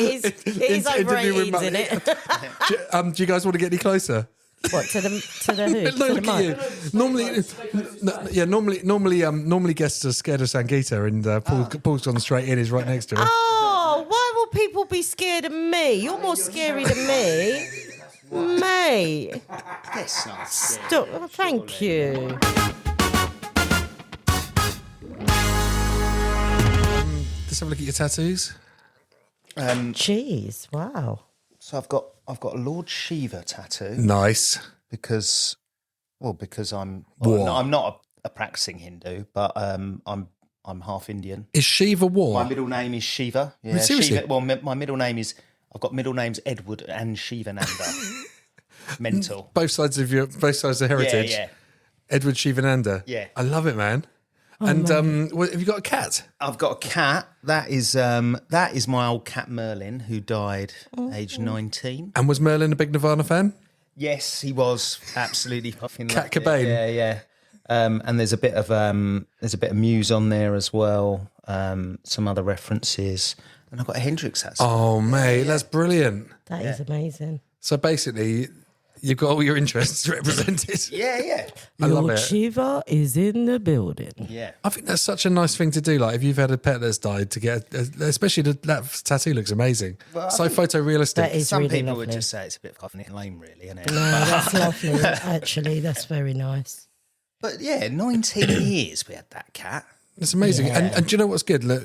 He's overrated, isn't it? Do you guys want to get any closer? What, to the who? Look at you. Normally guests are scared of Sangita, and Paul's gone straight in. He's right next to her. Oh, why will people be scared of me? You're more scary than me. Mate. That's not Stop. Oh, thank you. Let's have a look at your tattoos. Jeez, wow. So I've got a Lord Shiva tattoo. Nice. Because I'm What? not a practicing Hindu, but I'm half Indian. Is Shiva war? My middle name is Shiva. Yeah, Seriously? Shiva. Well, my middle name is. I've got middle names Edward and Shivananda. Mental. Both sides of heritage. Yeah. Edward Shivananda. Yeah. I love it, man. And have you got a cat? I've got a cat. That is my old cat Merlin, who died aged 19. And was Merlin a big Nirvana fan? Yes, he was absolutely fucking Cat loved it. Cobain. Yeah. And there's a bit of Muse on there as well. Some other references, and I've got a Hendrix tattoo. Oh, mate, that's brilliant. That is amazing. So basically, you've got all your interests represented. Yeah. I love Lord it. Shiva is in the building. Yeah. I think that's such a nice thing to do. Like, if you've had a pet that's died, to get, especially that tattoo looks amazing. Well, so photorealistic. That is Some really people lovely. would just say it's a bit fucking lame, really, isn't it? No, that's lovely. Actually, that's very nice. But yeah, 19 years we had that cat. It's amazing. Yeah. And do you know what's good? Look,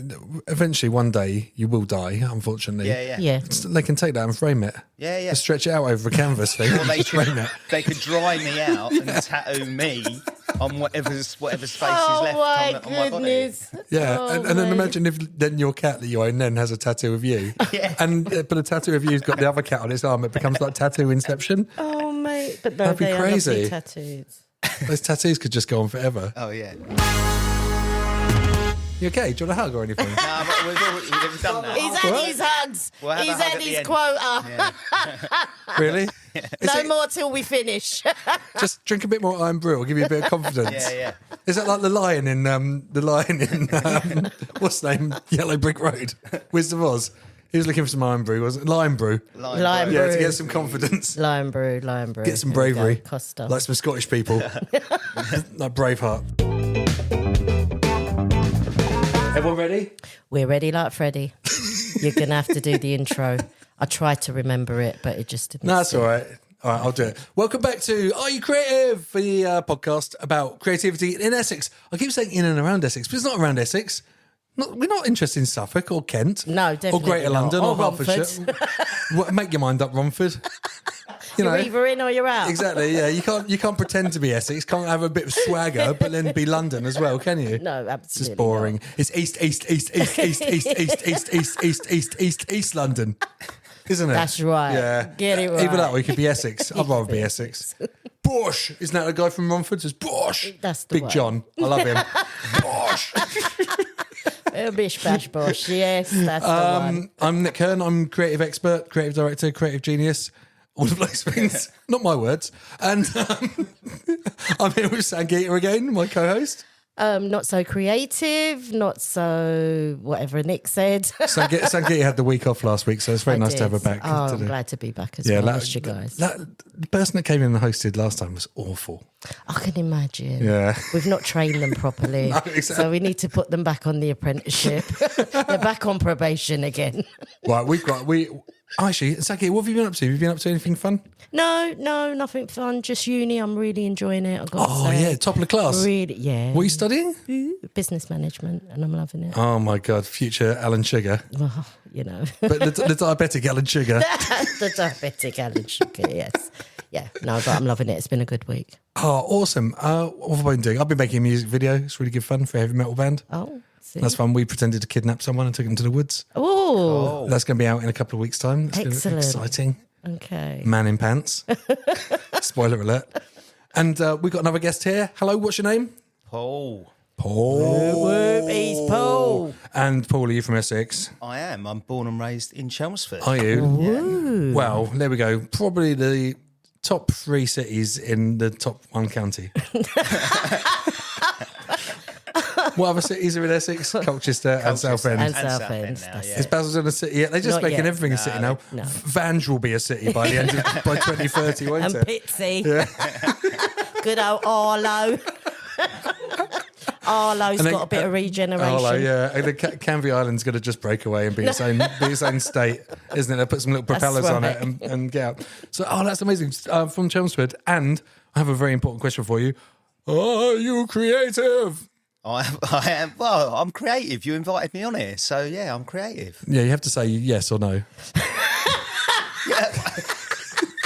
eventually, one day, you will die, unfortunately. Yeah. They can take that and frame it. Yeah. Just stretch it out over a canvas thing. Or they frame it. could dry me out and tattoo me on whatever space is left on my body. Yeah, and then imagine if then your cat that you own then has a tattoo of you. Yeah. And but a tattoo of you's got the other cat on its arm. It becomes like tattoo inception. Oh, mate. But no, That'd be they crazy. are lovely tattoos. Those tattoos could just go on forever. Oh, yeah. You okay? Do you want a hug or anything? No, but we've done that. He's had his hugs. We'll have a He's hug had at the his end. quota. Yeah. Really? No more till we finish. Just drink a bit more iron brew. I'll give you a bit of confidence. Yeah. Is that like the lion in what's the name? Yellow Brick Road, Wizard of Oz. He was looking for some iron brew, wasn't it? Lion brew. Lion Yeah, brew. to get some confidence. Lion brew. Get some There we go. bravery. Costa. Like some Scottish people. Like Braveheart. Everyone ready? We're ready like Freddie. You're going to have to do the intro. I tried to remember it, but it just didn't. No, that's stick. all right. All right, I'll do it. Welcome back to Are You Creative? The podcast about creativity in Essex. I keep saying in and around Essex, but it's not around Essex. We're not interested in Suffolk or Kent. No, definitely Or Greater not. London or, Or Hertfordshire. Make your mind up, Romford. You're either in or you're out. Exactly, yeah. You can't pretend to be Essex. Can't have a bit of swagger, but then be London as well, can you? No, absolutely. It's just boring. It's East London, isn't it? That's right. Yeah. Get it right. Either that or you could be Essex. I'd rather be Essex. Bosh! Isn't that a guy from Romford? Says Bosh. That's the Big one. John. I love him. Bosh. Bish bash bosh. Yes, that's the one. I'm Nick Hearn. I'm creative expert, creative director, creative genius. All of those things. Not my words. And I'm here with Sangita again, my co-host. Not so creative, not so whatever Nick said. Sangita had the week off last week, so it's very I nice to have her did. back. Oh, I'm today. glad to be back as well. Missed you guys. The person that came in and hosted last time was awful. I can imagine. Yeah. We've not trained them properly. No, exactly. So we need to put them back on the apprenticeship. They're back on probation again. Right, actually, Sangita, what have you been up to? Have you been up to anything fun? No, nothing fun. Just uni. I'm really enjoying it. I've got to say. Yeah, top of the class. Really, yeah. What are you studying? Business management, and I'm loving it. Oh my God, future Alan Sugar. Well, you know. But the diabetic Alan Sugar. The diabetic Alan Sugar, yes. Yeah, no, but I'm loving it. It's been a good week. Oh, awesome. What have I been doing? I've been making a music video. It's really good fun for a heavy metal band. Oh, see. That's fun. We pretended to kidnap someone and took them to the woods. Oh, That's going to be out in a couple of weeks' time. It's Excellent. Exciting. okay. Man in pants. Spoiler alert. And we've got another guest here. Hello, what's your name? Paul. Paul. He's Paul. And Paul, are you from Essex? I am. I'm born and raised in Chelmsford. Are you? Ooh. Well, there we go. Probably the top 3 cities in the top 1 county. What other cities are in Essex? Colchester and Southend. And And Southend. now, That's yeah. it. Is Basildon a city yet? They're just Not making yet. everything a city now. No. Vange will be a city by the end of by 2030, won't And it? Pitsy. Good old Arlo. Arlo's And then- got a bit of regeneration. Oh, like, yeah. And the Canvey Island's going to just break away and be its own state, isn't it? They'll put some little propellers on it right. and get out. So, that's amazing. From Chelmsford. And I have a very important question for you. Are you creative? I am. Well, I'm creative. You invited me on here, so yeah, I'm creative. Yeah, you have to say yes or no.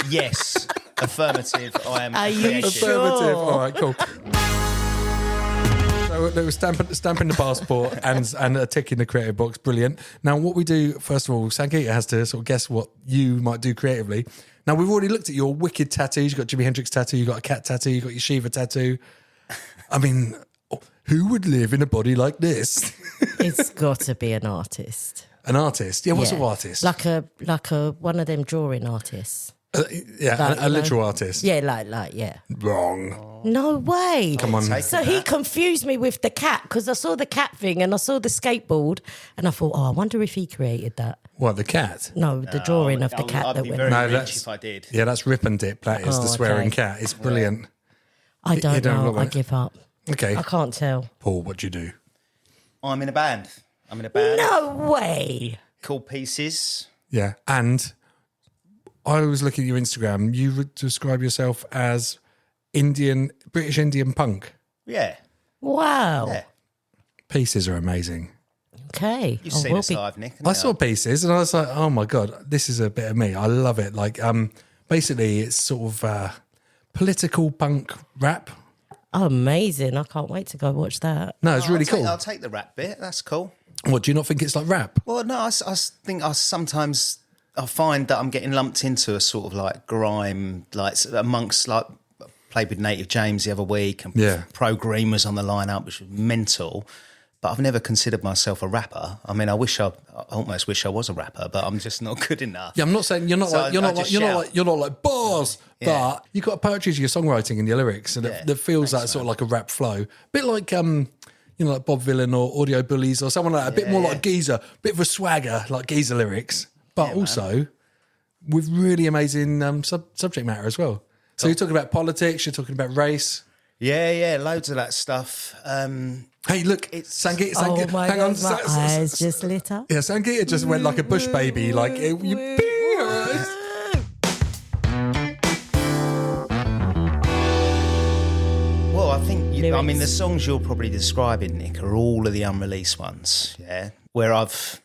Yes, affirmative. I am. Are you creative. sure? Affirmative. All right, cool. So there was stamping the passport and a tick in the creative box. Brilliant. Now, what we do, first of all, Sangita has to sort of guess what you might do creatively. Now, we've already looked at your wicked tattoos. You've got Jimi Hendrix tattoo, you've got a cat tattoo, you've got your Shiva tattoo. I mean, who would live in a body like this? It's got to be an artist. An artist? Yeah, what sort of artist? Like a one of them drawing artists. Yeah, Like, a literal artist. Yeah, like yeah. Wrong. No way. Come on. So he confused me with the cat because I saw the cat thing and I saw the skateboard and I thought, I wonder if he created that. What, the cat? No, the drawing of the cat I'd that be went. very No, rich that's- if I did. Yeah, that's Rip and Dip. That is the Oh, swearing okay. cat. It's brilliant. I You don't don't know. look like- I give up. Okay. I can't tell. Paul, what do you do? I'm in a band. I'm in a band No way. called Pieces. Yeah. And I was looking at your Instagram. You would describe yourself as British Indian punk. Yeah. Wow. Yeah. Pieces are amazing. Okay. You've I seen will us be- live, Nick. I saw Pieces and I was like, oh my God, this is a bit of me. I love it. Like, basically, it's sort of political punk rap. Oh, amazing. I can't wait to go watch that. No, it's really cool. I'll take the rap bit. That's cool. What, do you not think it's like rap? Well, no, I think sometimes I find that I'm getting lumped into a sort of like grime, like amongst like played with Native James the other week and Yeah. Pro Green was on the lineup, which was mental. But I've never considered myself a rapper. I mean, I almost wish I was a rapper, but I'm just not good enough. Yeah, I'm not saying you're not So like you're I not like just you're not shout. like you're not like bars, but you've got a poetry to your songwriting and your lyrics, and Yeah, that feels like sort of like a rap flow, bit like like Bob Vylan or Audio Bullies or someone like that, a bit more like Geezer, bit of a swagger like Geezer lyrics, but also with really amazing subject matter as well. So you're talking about politics, you're talking about race. Yeah, loads of that stuff. Hey, look, Sangita, Oh my hang on. God, my eyes just lit up. Yeah, Sangita just went like a bush baby, like Well, I think I mean the Lyrics. songs you're probably describing, Nick, are all of the unreleased ones. Yeah, where I've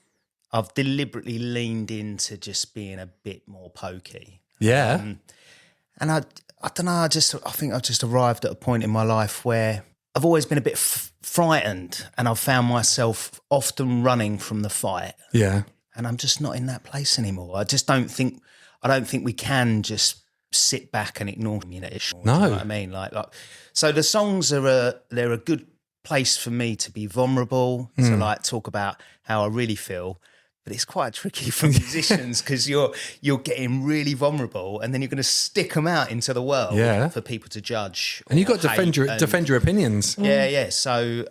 deliberately leaned into just being a bit more pokey. yeah. And I don't know. I think I've just arrived at a point in my life where I've always been a bit frightened, and I've found myself often running from the fight. Yeah. And I'm just not in that place anymore. I don't think we can just sit back and ignore communication. No. Do you know what I mean? Like, so the songs they're a good place for me to be vulnerable, to like talk about how I really feel. But it's quite tricky for musicians because you're getting really vulnerable, and then you're going to stick them out into the world for people to judge. And you've got to hate defend your opinions. Yeah. So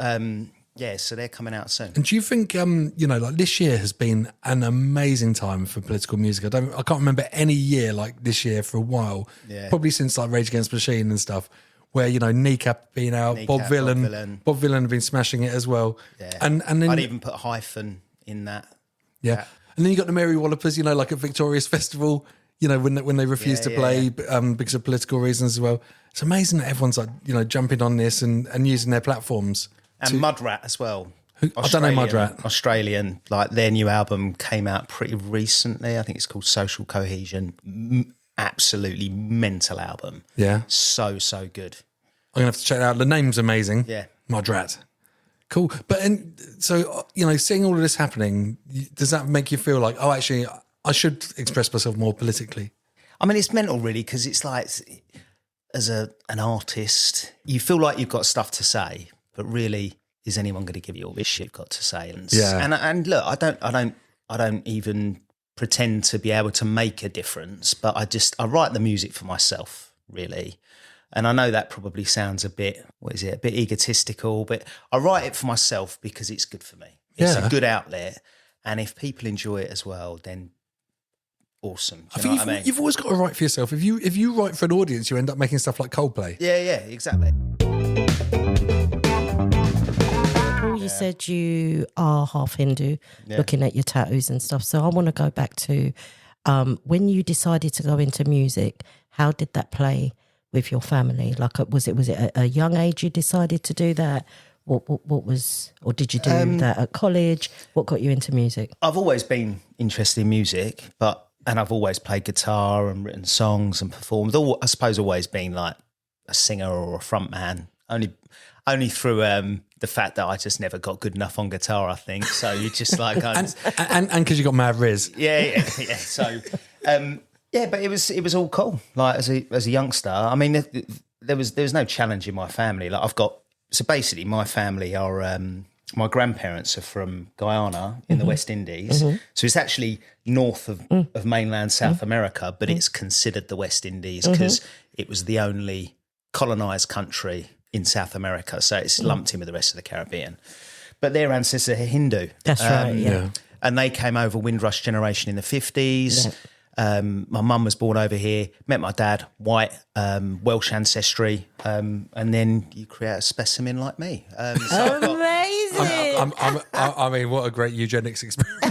so they're coming out soon. And do you think, like this year has been an amazing time for political music? I can't remember any year like this year for a while. Yeah. Probably since like Rage Against the Machine and stuff, where Kneecap being out, Bob Vylan have been smashing it as well. Yeah. And then I'd even put Hyphen in that. yeah, and then you got the Mary Wallopers, like at Victorious Festival, when they refuse to play because of political reasons as well. It's amazing that everyone's like jumping on this and using their platforms. And Mudrat as well. I don't know Mudrat. Australian, like their new album came out pretty recently. I think it's called Social Cohesion. Absolutely mental album. Yeah, So good. I'm gonna have to check it out. The name's amazing. Yeah. Mudrat. Cool. But so seeing all of this happening, does that make you feel like, oh, actually, I should express myself more politically? I mean, it's mental really because it's like, as an artist, you feel like you've got stuff to say, but really, is anyone going to give you all this shit you've got to say? And look, I don't even pretend to be able to make a difference, but I write the music for myself, really. And I know that probably sounds a bit egotistical, but I write it for myself because it's good for me. It's a good outlet. And if people enjoy it as well, then awesome. I think you've always got to write for yourself. If you write for an audience, you end up making stuff like Coldplay. Yeah, exactly. You said you are half Hindu, looking at your tattoos and stuff. So I want to go back to when you decided to go into music. How did that play with your family? Like, was it at a young age you decided to do that? What was, or did you do that at college? What got you into music? I've always been interested in music, and I've always played guitar and written songs and performed. I suppose always been like a singer or a front man. Only through the fact that I just never got good enough on guitar, I think. So you just like and because you got mad riz. Yeah. So but it was all cool. Like as a youngster, I mean, there was no challenge in my family. Like basically my family are my grandparents are from Guyana in the West Indies. So it's actually north of mainland South America, but it's considered the West Indies because it was the only colonised country in South America. So it's lumped in with the rest of the Caribbean. But their ancestors are Hindu. That's right, yeah. And they came over Windrush generation in the 50s. Yeah. My mum was born over here, met my dad, white, Welsh ancestry, and then you create a specimen like me. Amazing! I mean, what a great eugenics experience.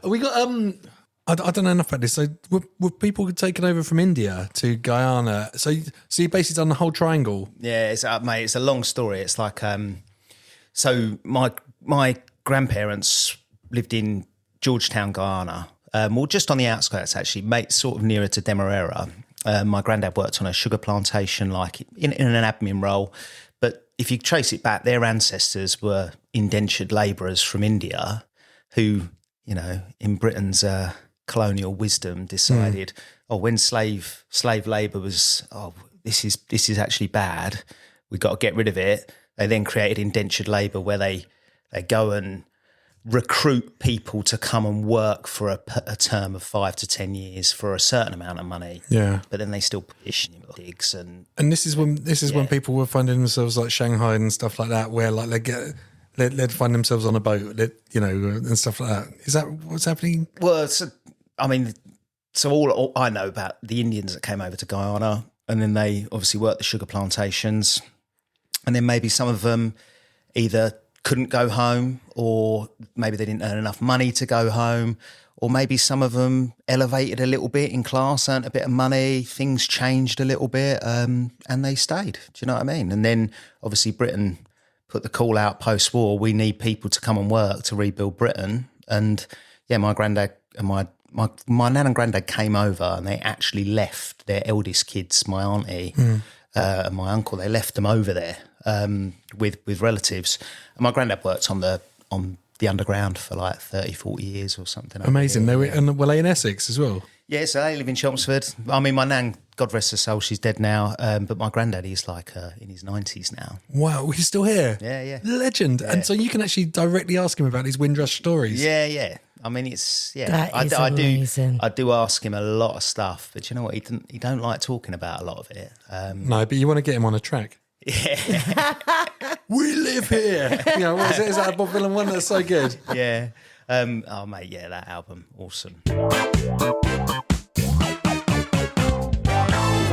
We got I don't know enough about this. So were people taken over from India to Guyana? So you basically done the whole triangle. Yeah, it's a long story. It's like so my grandparents lived in Georgetown, Guyana. Well, just on the outskirts, actually, sort of nearer to Demerara. My granddad worked on a sugar plantation, like in an admin role. But if you trace it back, their ancestors were indentured labourers from India who, in Britain's colonial wisdom decided, when slave labour was, this is actually bad, we've got to get rid of it. They then created indentured labour where they go and recruit people to come and work for a term of 5 to 10 years for a certain amount of money. Yeah. But then they still push digs and this is when people were finding themselves like Shanghai and stuff like that, where like they'd find themselves on a boat, and stuff like that. Is that what's happening? Well, so all I know about the Indians that came over to Guyana, and then they obviously worked the sugar plantations, and then maybe some of them either couldn't go home, or maybe they didn't earn enough money to go home, or maybe some of them elevated a little bit in class, earned a bit of money, things changed a little bit, and they stayed. Do you know what I mean? And then obviously Britain put the call out post-war, we need people to come and work to rebuild Britain. And my granddad and my nan and granddad came over, and they actually left their eldest kids, my auntie and my uncle, they left them over there with relatives. And my granddad worked on the underground for like 30, 40 years or something. Amazing. Were they in Essex as well? Yeah, so they live in Chelmsford. I mean, my nan, God rest her soul, she's dead now. But my granddad, he's like in his 90s now. Wow, he's still here? Yeah. Legend. Yeah. And so you can actually directly ask him about his Windrush stories. Yeah. I mean, it's, That is amazing. I do ask him a lot of stuff, but you know what? He don't like talking about a lot of it. No, but you want to get him on a track. Yeah. We live here. What is it? Is that a Bob Vylan one? That's so good. Yeah. Mate, that album, awesome. So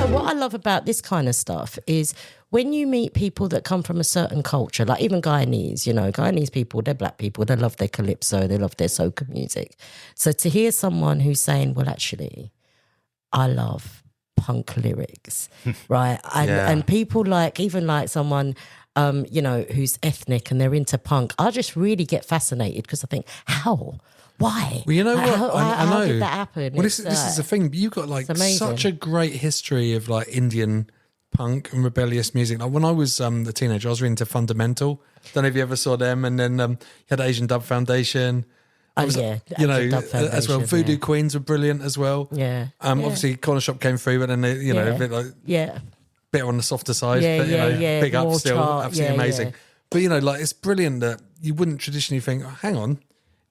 what I love about this kind of stuff is when you meet people that come from a certain culture, like even Guyanese people, they're black people, they love their calypso, they love their soca music. So to hear someone who's saying, well, actually, I love punk lyrics, right? And people even like someone, who's ethnic and they're into punk, I just really get fascinated because I think, how? Why? Well, you know what? I know. How did that happen? Well, this is the thing. You've got such a great history of like Indian punk and rebellious music. Like when I was a teenager, I was really into Fundamental. Don't know if you ever saw them. And then you had Asian Dub Foundation. As well. Voodoo Queens were brilliant as well. Yeah. Obviously, Corner Shop came through, but then they, a bit like bit on the softer side. Yeah, but big up more still, chart. absolutely amazing. But it's brilliant that you wouldn't traditionally think, oh, hang on.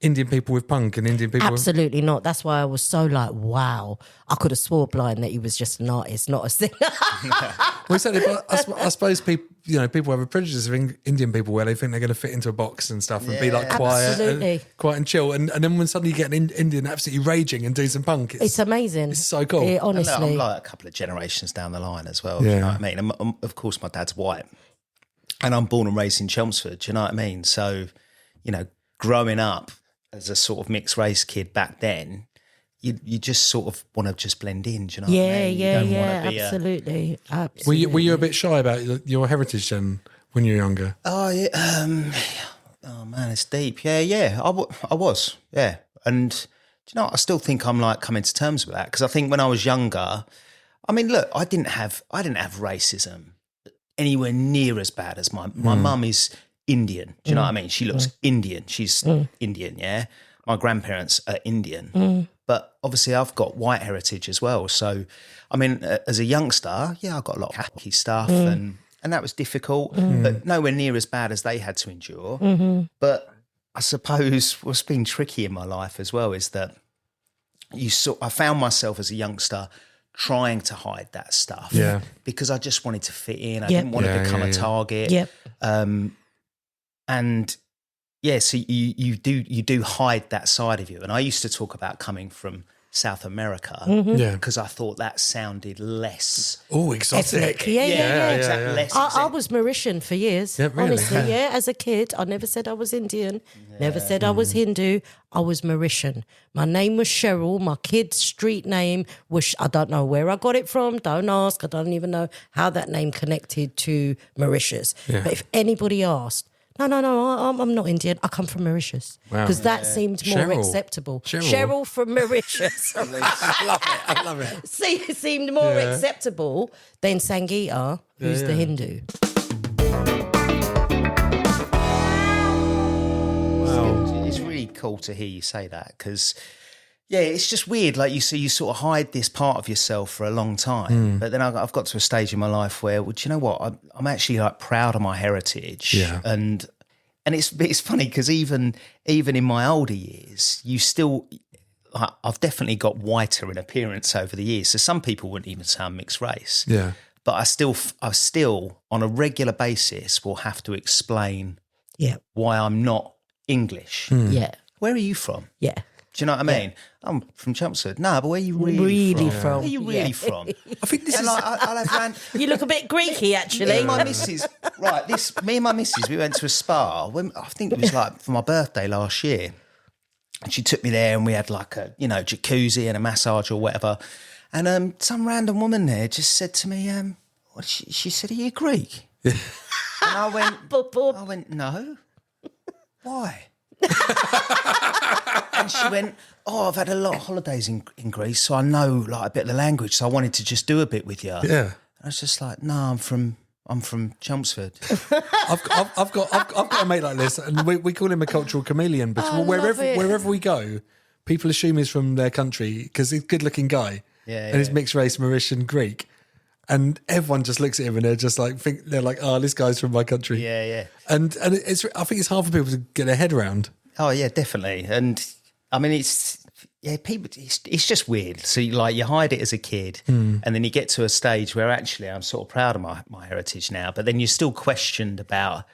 Indian people with punk and Indian people with... Absolutely not. That's why I was so like, wow. I could have swore blind that he was just an artist, not a singer. Well, exactly, but I suppose people, people have a prejudice of Indian people where they think they're going to fit into a box and stuff and be like quiet and chill. And then when suddenly you get an Indian absolutely raging and do some punk, it's amazing. It's so cool. Honestly. I'm like a couple of generations down the line as well. Do you know what I mean? And of course, my dad's white. And I'm born and raised in Chelmsford. Do you know what I mean? So, growing up as a sort of mixed race kid back then, you just sort of want to just blend in. Do you know what I mean? Absolutely. Were you a bit shy about your heritage then when you were younger? Oh, yeah. Oh, man, it's deep. Yeah. I was. Yeah. And, do you know what? I still think I'm like coming to terms with that because I think when I was younger, I mean, look, I didn't have racism anywhere near as bad as my mum is Indian. Do you know what I mean? She looks Indian. She's Indian, yeah? My grandparents are Indian. But obviously I've got white heritage as well. So, I mean, as a youngster, I got a lot of hacky stuff and that was difficult, but nowhere near as bad as they had to endure. But I suppose what's been tricky in my life as well is that I found myself as a youngster trying to hide that stuff because I just wanted to fit in. I didn't want to become a target. And so you do hide that side of you. And I used to talk about coming from South America because I thought that sounded less exotic. Exactly. Less I was Mauritian for years. Yeah, really? Honestly, as a kid, I never said I was Indian. Never said I was Hindu. I was Mauritian. My name was Cheryl. My kid's street name was, I don't know where I got it from. Don't ask. I don't even know how that name connected to Mauritius. Yeah. But if anybody asked, no, I'm not Indian. I come from Mauritius. Because that seemed more acceptable. Cheryl from Mauritius. I love it. See, it seemed more acceptable than Sangita, who's the Hindu. Wow. It's really cool to hear you say that because, it's just weird. Like you see, you sort of hide this part of yourself for a long time. But then I've got to a stage in my life where, well, do you know what? I'm actually like proud of my heritage. Yeah. And it's funny because even in my older years, you still, I've definitely got whiter in appearance over the years. So some people wouldn't even say I'm mixed race. Yeah. But I still on a regular basis will have to explain why I'm not English. Yeah. Where are you from? Yeah. Do you know what I mean? I'm from Chelmsford. No, but where are you really from? Where are you really from? I think this is... Like, I'll have You look a bit Greeky, actually. Me and my missus, we went to a spa. I think it was like for my birthday last year. And she took me there and we had like a, jacuzzi and a massage or whatever. And some random woman there just said to me, she said, are you Greek? And I went, no. Why? And she went, I've had a lot of holidays in Greece, so I know like a bit of the language, so I wanted to just do a bit with you. Yeah. And I was just like, no, I'm from Chelmsford. I've got a mate like this, and we call him a cultural chameleon because wherever we go, people assume he's from their country because he's a good-looking guy, and he's mixed race, Mauritian, Greek. And everyone just looks at him and they're just like, they're like, oh, this guy's from my country. Yeah. And I think it's hard for people to get their head around. Oh yeah, definitely. And I mean, it's just weird. So you hide it as a kid, and then you get to a stage where actually I'm sort of proud of my heritage now. But then you're still questioned about,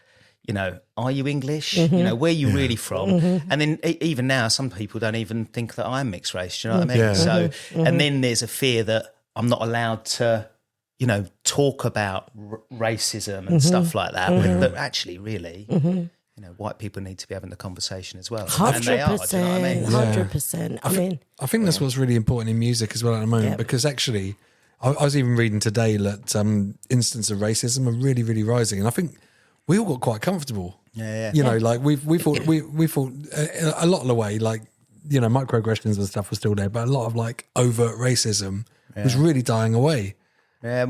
are you English? Where are you really from? And then even now, some people don't even think that I'm mixed race. Do you know what I mean? Yeah. So, and then there's a fear that I'm not allowed to, talk about racism and stuff like that. But actually, really, white people need to be having the conversation as well. 100%. And they are, do you know what I mean? 100%. I think that's what's really important in music as well at the moment, because actually, I was even reading today that instances of racism are really, really rising. And I think we all got quite comfortable. Like we thought a lot of the way, like, microaggressions and stuff was still there, but a lot of like overt racism was really dying away. Yeah,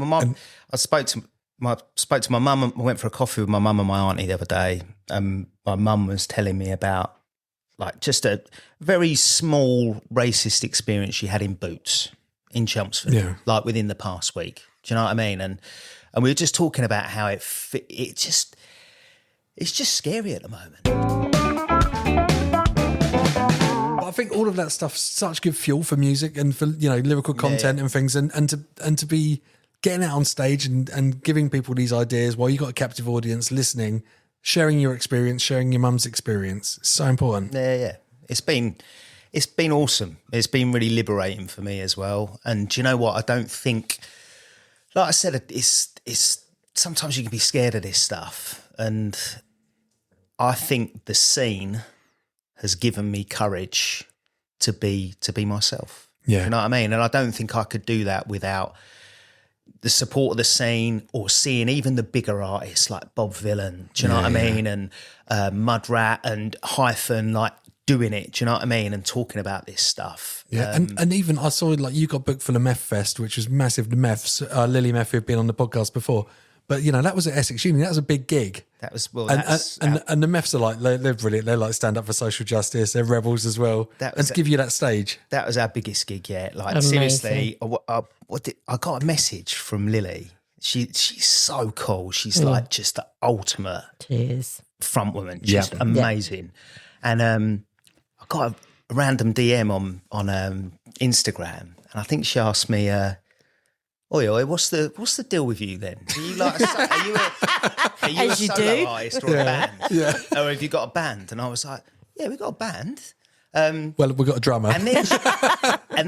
I spoke to my mum. I went for a coffee with my mum and my auntie the other day. My mum was telling me about like just a very small racist experience she had in Boots in Chelmsford, like within the past week. Do you know what I mean? And we were just talking about how it's just scary at the moment. think all of that stuff's such good fuel for music and for, you know, lyrical content and things, and to be getting out on stage and giving people these ideas while you got a captive audience listening, sharing your experience, sharing your mum's experience. It's so important. Yeah. It's been awesome. It's been really liberating for me as well. And do you know what? I don't think, like I said, it's sometimes you can be scared of this stuff, and I think the scene has given me courage to be myself. Yeah. You know what I mean? And I don't think I could do that without the support of the scene, or seeing even the bigger artists like Bob Vylan, do you know what I mean? And Mudrat and Hyphen, like doing it, do you know what I mean? And talking about this stuff. Yeah, and even I saw like you got booked for the Meff Fest, which was massive. The Meffs, Lily Meff, who'd been on the podcast before. But, you know, that was at Essex Uni. That was a big gig. That was, well, and the Meffs are like, they're brilliant. They like stand up for social justice. They're rebels as well. And to give you that stage. That was our biggest gig yet. Like, Amazing. seriously, I got a message from Lily. She's so cool. She's like just the ultimate front woman. Just amazing. And I got a random DM on Instagram, and I think she asked me, Oi, what's the deal with you then? Are you like are you a solo artist or a band? Yeah. Or have you got a band? And I was like, yeah, we got a band. Well, we've got a drummer. And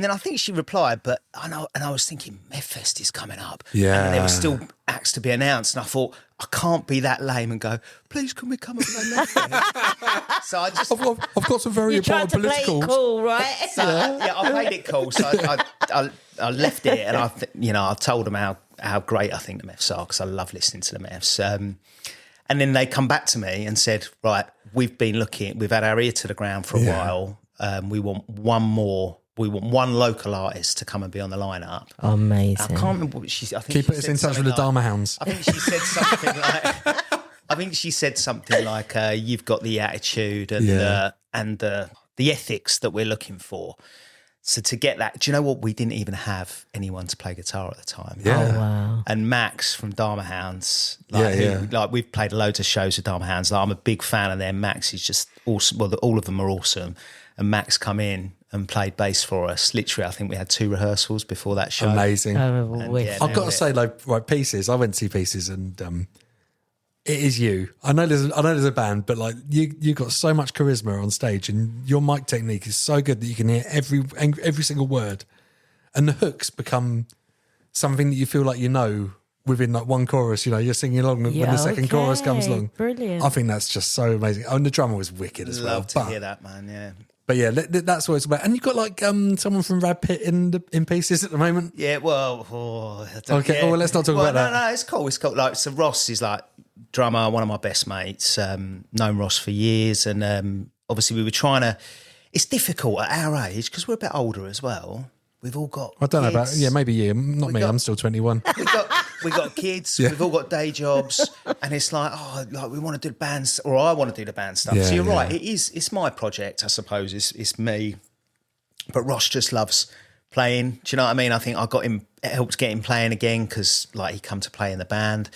then I think she replied, but I was thinking, Meff Fest is coming up. Yeah. And there were still acts to be announced. And I thought, I can't be that lame and go, please, can we come and play Meff Fest? So I just... I've got some very important political... You tried to play it cool, right? So, I played it cool. So I left it, and I told them how great I think the Meffs are, because I love listening to the Meffs. And then they come back to me and said, right, we've had our ear to the ground for a while. We want one local artist to come and be on the lineup. Amazing. I can't remember what I think Keep us in touch with the Dharma Hounds. I think she said something like, you've got the attitude and the ethics that we're looking for. So to get that, do you know what? We didn't even have anyone to play guitar at the time. Yeah. Oh, wow. And Max from Dharma Hounds, like we've played loads of shows with Dharma Hounds. Like, I'm a big fan of them. Max is just awesome. Well, all of them are awesome. And Max come in and played bass for us. Literally, I think we had 2 rehearsals before that show. Amazing. I've got to say, like, right, Pieces. I went to see Pieces, and it is you. I know there's a band, but like you got so much charisma on stage, and your mic technique is so good that you can hear every single word, and the hooks become something that you feel like you know within like one chorus. You know, you're singing along when the second chorus comes along. Brilliant. I think that's just so amazing. Oh, and the drummer was wicked as well. Love to hear that, man. Yeah. But yeah, that's what it's about. And you've got like someone from Rad Pit in Pieces at the moment. Yeah, well, well, let's not talk about that. No, it's cool. It's cool. Like, so Ross is like drummer, one of my best mates. Known Ross for years, and obviously we were trying to. It's difficult at our age because we're a bit older as well. We've all got. I don't kids. know about maybe you, not me. I'm still 21. We got kids. We've all got day jobs, and it's like, we want to do the bands, or I want to do the band stuff. So you're right. It's my project, I suppose. It's me, but Ross just loves playing. Do you know what I mean? I think I got him. It helped get him playing again because like he come to play in the band.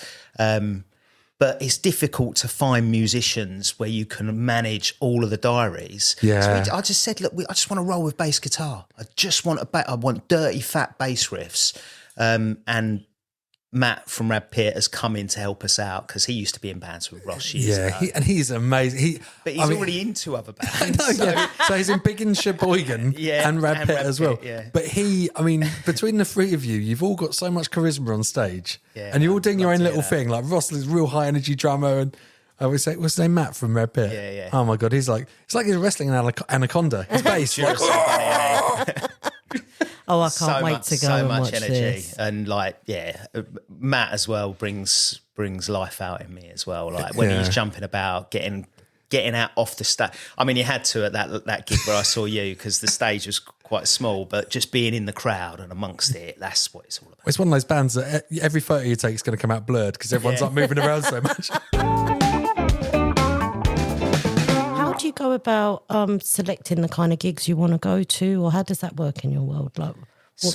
But it's difficult to find musicians where you can manage all of the diaries. Yeah. So I just said, look, I just want to roll with bass guitar. I want dirty, fat bass riffs. And Matt from Rad Pit has come in to help us out because he used to be in bands with Ross years ago. He's amazing. But he's already into other bands. So he's in Big in Sheboygan and Rad Pit as well. Yeah. But between the 3 of you, you've all got so much charisma on stage. Yeah, and you're all doing your own little thing. Like Ross is a real high energy drummer, and I would say, what's his name? Matt from Rad Pit. Yeah. Oh my God, it's like he's wrestling an anaconda. His bass. Oh, I can't wait to go and watch energy. this. And Matt as well brings life out in me as well. Like when he's jumping about, getting out off the stage. I mean, he had to at that gig where I saw you because the stage was quite small, but just being in the crowd and amongst it, that's what it's all about. It's one of those bands that every photo you take is going to come out blurred because everyone's like moving around so much. How do you go about selecting the kind of gigs you want to go to, or how does that work in your world? Like,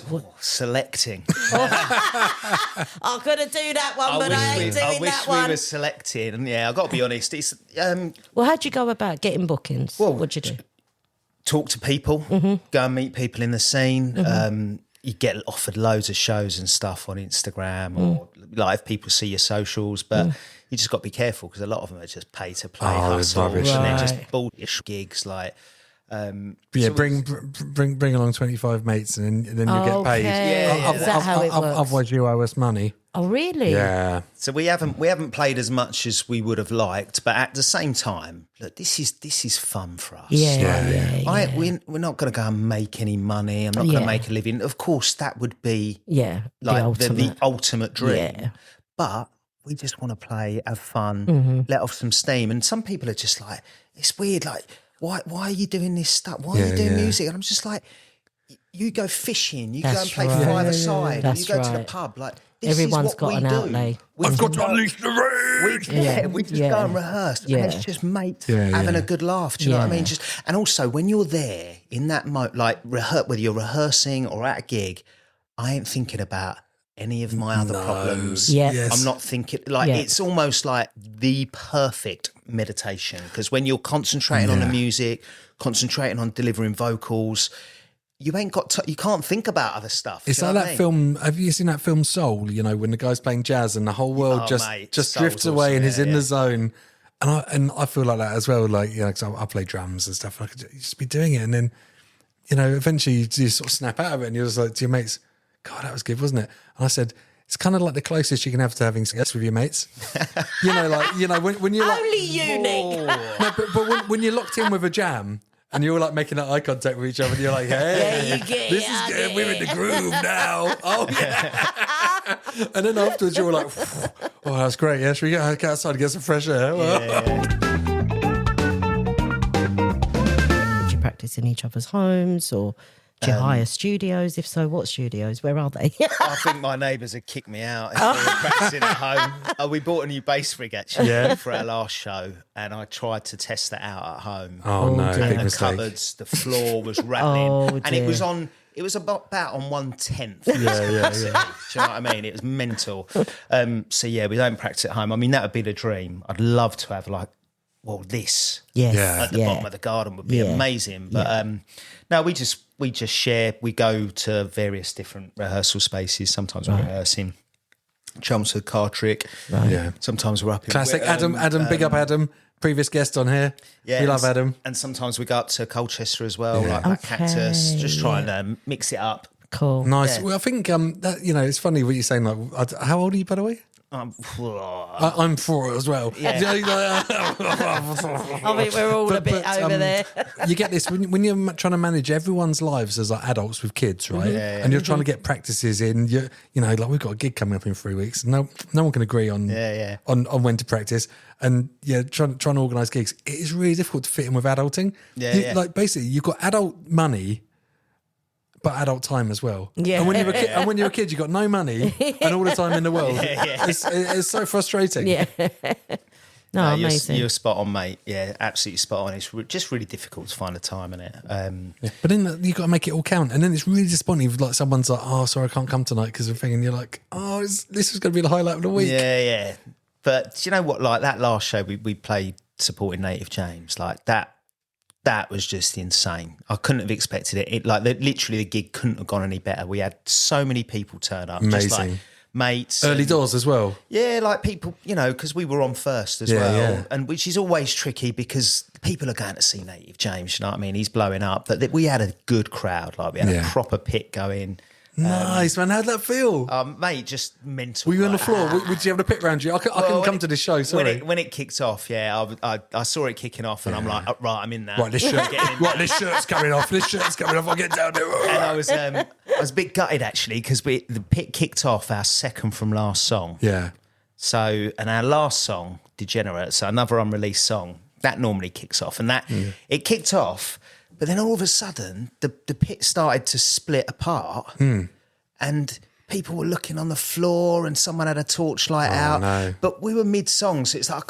what? Selecting. I'm going to do that one, but I ain't doing that one. I wish we were selecting. Yeah, I've got to be honest. It's Well, how do you go about getting bookings? Well, What'd you do? talk to people, go and meet people in the scene. You get offered loads of shows and stuff on Instagram or like if people see your socials, but you just got to be careful because a lot of them are just pay to play hustle and they're just bullshit gigs like. Bring along 25 mates and then you get paid. Yeah. Is that how it works? Otherwise, you owe us money. Oh, really? Yeah. So we haven't played as much as we would have liked, but at the same time, look, this is fun for us. We're not going to go and make any money. I'm not going to make a living. Of course, that would be like the ultimate dream. Yeah. But we just want to play, have fun, let off some steam. And some people are just like, it's weird, like. Why are you doing this stuff? Why are you doing music? And I'm just like, you go fishing, you go and play five-a-side, you go to the pub. Like everyone's got an outlay. I've got to unleash the rage. We just go and rehearse, and it's just mates having a good laugh. Do you know what I mean? And also when you're there in that like whether you're rehearsing or at a gig, I ain't thinking about any of my other problems. I'm not thinking it's almost like the perfect meditation because when you're concentrating on the music, concentrating on delivering vocals, you ain't got you can't think about other stuff. It's like that film. Have you seen that film Soul? You know, when the guy's playing jazz and the whole world just drifts away and he's in the zone. And I feel like that as well. Like, you know, 'cause I play drums and stuff. I could just be doing it, and then, you know, eventually you just sort of snap out of it, and you're just like to your mates, God, that was good, wasn't it? And I said, it's kind of like the closest you can have to having sex with your mates. You know, like, you know, when you're like... Only you, Nick. No, but when you're locked in with a jam and you're like making that eye contact with each other and you're like, hey, this is good, we're in the groove now. Oh, yeah. And then afterwards you're like, oh, that's great. Yeah, should we go outside and get some fresh air? Did you practice in each other's homes or... Do you hire studios? If so, what studios? Where are they? I think my neighbours had kicked me out if they were practicing at home. We bought a new bass rig actually for our last show, and I tried to test that out at home. Oh no! And the cupboards, the floor was rattling, and it was on. It was about on 1/10. Yeah. Do you know what I mean? It was mental. So yeah, we don't practice at home. I mean, that would be the dream. I'd love to have like. Well, this at the bottom of the garden would be amazing. But no, we just share. We go to various different rehearsal spaces. Sometimes we're rehearsing Chelmsford, Cartrick. Right. Yeah. Sometimes we're up in Classic. Adam, big up Adam. Previous guest on here. Yeah, we love Adam. And sometimes we go up to Colchester as well, like that Cactus. Just trying to mix it up. Cool. Nice. Yeah. Well, I think that, you know, it's funny what you're saying. Like, how old are you, by the way? I'm 4 as well. Yeah. I think we're all a bit over there. You get this when you're trying to manage everyone's lives as like adults with kids, right? Yeah. And you're trying to get practices in. You know, like we've got a gig coming up in 3 weeks. No one can agree on when to practice. And trying to organise gigs, it is really difficult to fit in with adulting. Like basically, you've got adult money. But adult time as well. Yeah. And when you're a kid, you've got no money and all the time in the world. It's so frustrating. Yeah. No, amazing. You're spot on, mate. Yeah, absolutely spot on. It's just really difficult to find the time in it. But then you've got to make it all count. And then it's really disappointing if like someone's like, oh, sorry, I can't come tonight because of a thing. And you're like, oh, this is going to be the highlight of the week. Yeah. But do you know what? Like that last show we played supporting Native James, like that was just insane. I couldn't have expected it. Literally the gig couldn't have gone any better. We had so many people turn up. Amazing. Just like mates. Early doors as well. Yeah, like people, you know, because we were on first as well. Yeah. And which is always tricky because people are going to see Native James, you know what I mean? He's blowing up. But we had a good crowd. Like we had a proper pit going. Nice, man. How'd that feel? Mate, just mental. Were you on the floor? Would you have the pit round you? I couldn't come to this show, sorry. When it kicked off, I saw it kicking off and I'm like, right, I'm in there. Right, this shirt's coming off. I'll get down there. And I was a bit gutted, actually, because the pit kicked off our second from last song. Yeah. So, and our last song, Degenerate, so another unreleased song, that normally kicks off. And it kicked off... But then all of a sudden, the pit started to split apart and people were looking on the floor and someone had a torchlight out. No. But we were mid-song, so it's like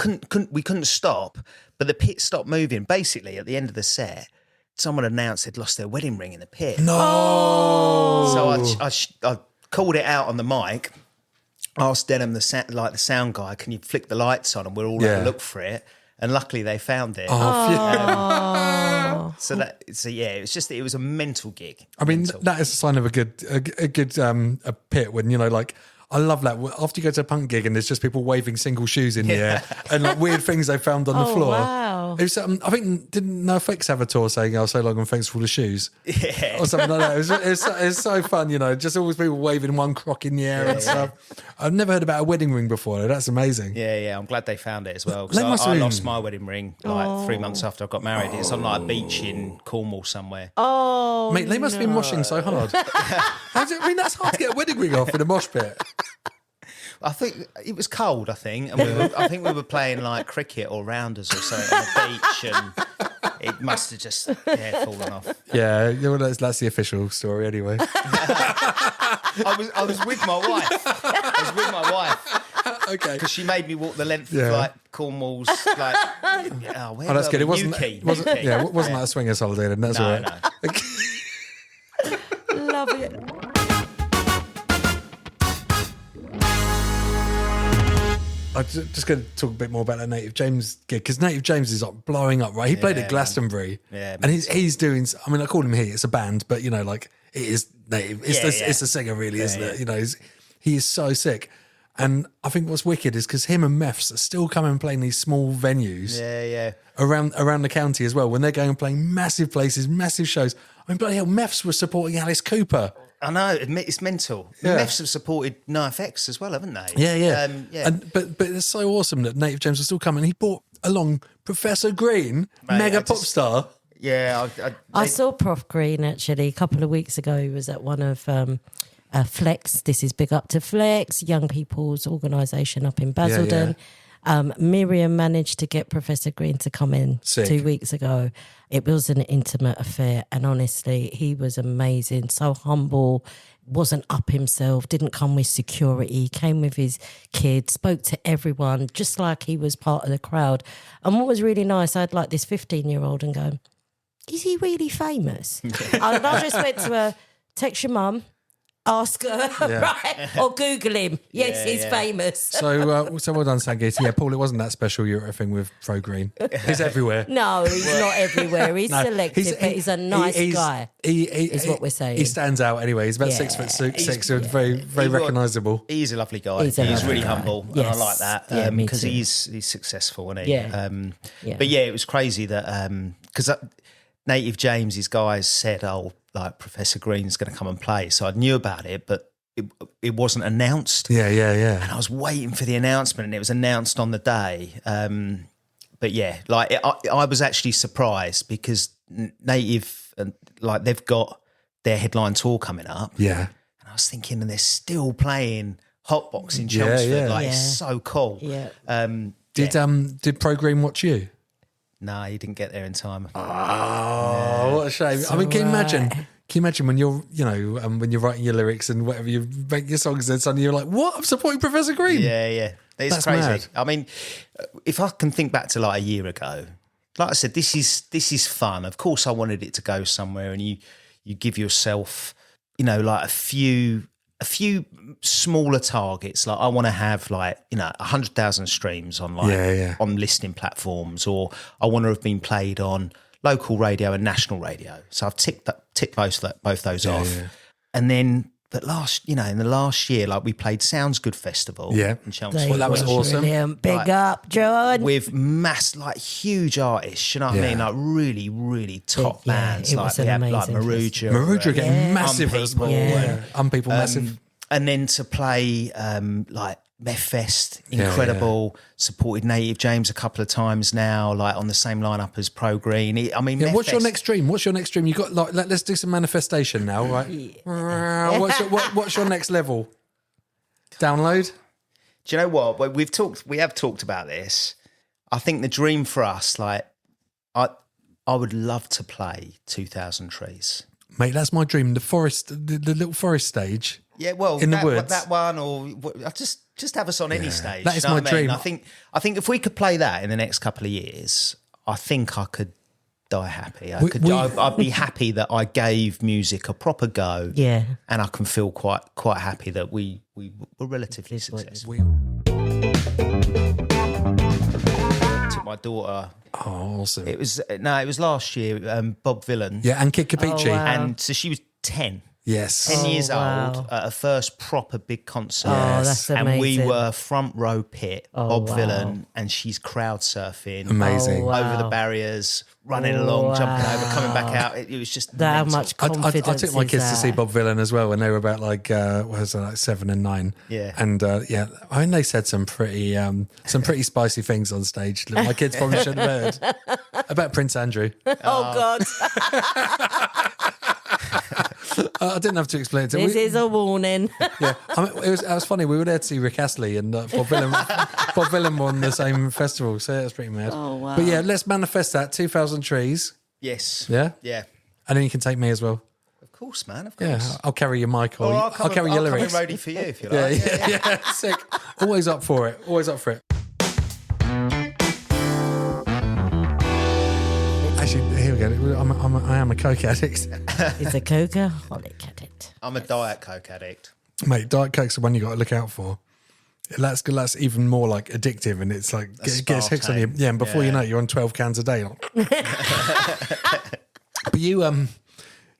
we couldn't stop. But the pit stopped moving. Basically, at the end of the set, someone announced they'd lost their wedding ring in the pit. No! So I called it out on the mic, asked Denham, the sound guy, can you flick the lights on? And we're all going to look for it. And luckily they found it. Oh, So it was a mental gig. I mean, Mental. that is a sign of a good a pit when, you know, like, I love that. After you go to a punk gig and there's just people waving single shoes in the air and like weird things they found on the floor. Wow. It was, I think, didn't NoFX have a tour saying, "Oh, so long and thanks for all the shoes," Yeah. or something like that? It's so fun, you know. Just always people waving one crock in the air and stuff. I've never heard about a wedding ring before. That's amazing. Yeah. I'm glad they found it as well. They must I have lost my wedding ring like 3 months after I got married. It's on like a beach in Cornwall somewhere. Oh, Mate, they must have been moshing so hard. I mean, that's hard to get a wedding ring off in a mosh pit. I think it was cold. I think we were playing like cricket or rounders or something on the beach, and it must have just fallen off. Yeah, well, that's the official story anyway. I was with my wife. Okay, Because she made me walk the length of like Cornwall's like. Oh, that's good. It wasn't that a swingers holiday? Then that's all right. No. love it. I'm just going to talk a bit more about that Native James gig, because Native James is like blowing up, right? He played at Glastonbury, and he's doing. I mean, I call him he. It's a band, but you know, like it is Native. It's the singer, really, isn't it? You know, he is so sick. And I think what's wicked is because him and Meffs are still coming and playing these small venues, around the county as well. When they're going and playing massive places, massive shows. I mean, bloody hell, Meffs were supporting Alice Cooper. I know, it's mental. Yeah. Meffs have supported NoFX as well, haven't they? Yeah. But it's so awesome that Native James was still coming. He brought along Professor Green, mega pop star. Yeah. I saw Prof Green actually a couple of weeks ago. He was at one of Flex. This is big up to Flex, young people's organisation up in Basildon. Miriam managed to get Professor Green to come in 2 weeks ago. It was an intimate affair, and honestly, he was amazing. So humble, wasn't up himself, didn't come with security, came with his kids, spoke to everyone just like he was part of the crowd. And what was really nice, I had like this 15-year-old and go, is he really famous? And I just went to her, text your mum, ask her, right? Or Google him. Yes, he's famous. So well done, Sangita. Yeah, Paul, it wasn't that special Eurofing with Pro Green. He's everywhere. No, he's not everywhere. He's selective, but he's a nice guy. Is what we're saying. He stands out anyway. He's about 6'6", so very recognisable. He's a lovely guy. He's really humble, and I like that because he's successful, isn't he? But it was crazy that because Native James, his guys said, "Oh, like Professor Green's going to come and play," so I knew about it, but it wasn't announced. Yeah. And I was waiting for the announcement, and it was announced on the day. But I was actually surprised because Native, like they've got their headline tour coming up. Yeah, and I was thinking, and they're still playing Hotbox in Chelmsford. It's so cool. Yeah. Did Pro Green watch you? No, he didn't get there in time. Oh, what a shame! I mean, can you imagine when you're, when you're writing your lyrics and whatever you make your songs, and suddenly you're like, "What? I'm supporting Professor Green." Yeah. It's crazy. Mad. I mean, if I can think back to like a year ago, like I said, this is fun. Of course, I wanted it to go somewhere, and you give yourself, like a few smaller targets. Like I want to have 100,000 streams on on listening platforms, or I want to have been played on local radio and national radio. So I've ticked both those off. And then, but in the last year, like we played Sounds Good Festival in Chelmsford. Well, that was awesome. Brilliant. Big up, John. With huge artists, you know what I mean? Like really, really top bands. Like we had like Maruja getting massive as well. People massive. And then to play like Meff Fest, incredible. Supported Native James a couple of times now, like on the same lineup as Pro Green. What's your next dream? You got let's do some manifestation now, right? What's your next level? Download. Do you know what? We have talked about this. I think the dream for us, I would love to play 2,000 Trees. Mate, that's my dream. The forest, the little forest stage. Yeah, well, in the woods. That one, or just have us on any stage. That is my dream. I think if we could play that in the next couple of years, I think I could die happy. I'd be happy that I gave music a proper go. Yeah, and I can feel quite happy that we were relatively successful. Took my daughter. Oh, awesome. It was last year. Bob Vylan. Yeah, and Kid Capiche. Oh, wow. And so she was 10. Yes. 10 years wow. old at her first proper big concert. Oh, that's And we amazing. were front row pit, Bob wow. Vylan, and she's crowd surfing. Amazing. Oh, wow. Over the barriers, running along, jumping over, coming back out. It was just That mental. much I confidence. took my is kids to see that? Bob Vylan as well when they were about like 7 and 9. Yeah. And I mean they said some pretty spicy things on stage that my kids probably shouldn't have heard about Prince Andrew. Oh God! I didn't have to explain it to This is a warning. Yeah, I mean, it was funny. We were there to see Rick Astley and Bob Vylan won the same festival, so it was pretty mad. Oh, wow. But yeah, let's manifest that 2,000 trees. Yes. Yeah, Yeah. and then you can take me as well. Of course, man. Of Yeah, course. I'll carry your mic or Or I'll carry your lyrics. I'll come in roadie for you if you Yeah, like. yeah, sick. Always up for it. Always up for it. Actually, here we go. I am a coke addict, It's a coca-holic addict. I'm a Diet Coke addict. mate. Diet Coke's the one you got to look out for. That's even more like addictive, and it's like gets hooks on you. Yeah, and before you know it, you're on 12 cans a day. But you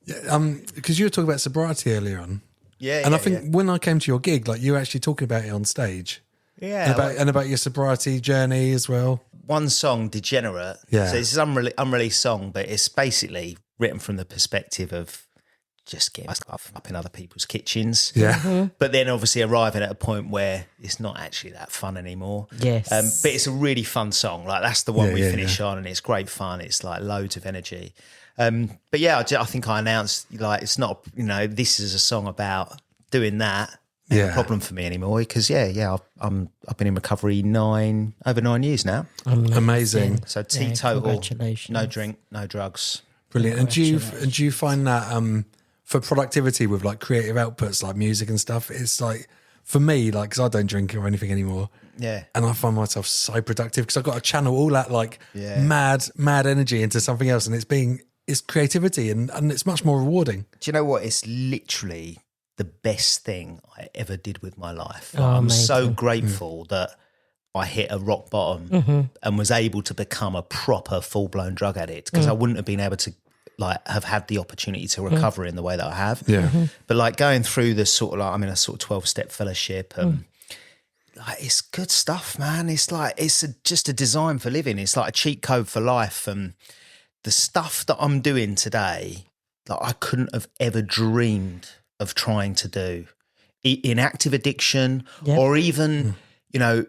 because you were talking about sobriety earlier on. Yeah. And I think when I came to your gig, like you were actually talking about it on stage. Yeah. And about your sobriety journey as well. One song, Degenerate. Yeah. So it's an unreleased song, but it's basically written from the perspective of just getting stuff up in other people's kitchens. Yeah. But then obviously arriving at a point where it's not actually that fun anymore. Yes. But it's a really fun song. Like that's the one Yeah, we yeah, finish on, and it's great fun. It's like loads of energy. But yeah, I think I announced like it's not, this is a song about doing that. Yeah. A problem for me anymore because I've been in recovery over 9 years now. Amazing. So teetotal, congratulations. no drink, no drugs. Brilliant. And do you find that for productivity with like creative outputs like music and stuff, it's like for me, like because I don't drink or anything anymore. Yeah. And I find myself so productive because I've got to channel all that like Yeah. mad energy into something else, and it's creativity and it's much more rewarding. Do you know what? It's literally the best thing I ever did with my life. Oh, I'm so amazing. grateful that I hit a rock bottom and was able to become a proper full-blown drug addict because I wouldn't have been able to like have had the opportunity to recover in the way that I have. Yeah. But like going through this sort of like, I'm in a sort of 12-step fellowship and like it's good stuff, man. It's like, just a design for living. It's like a cheat code for life. And the stuff that I'm doing today, like I couldn't have ever dreamed of trying to do in active addiction or even,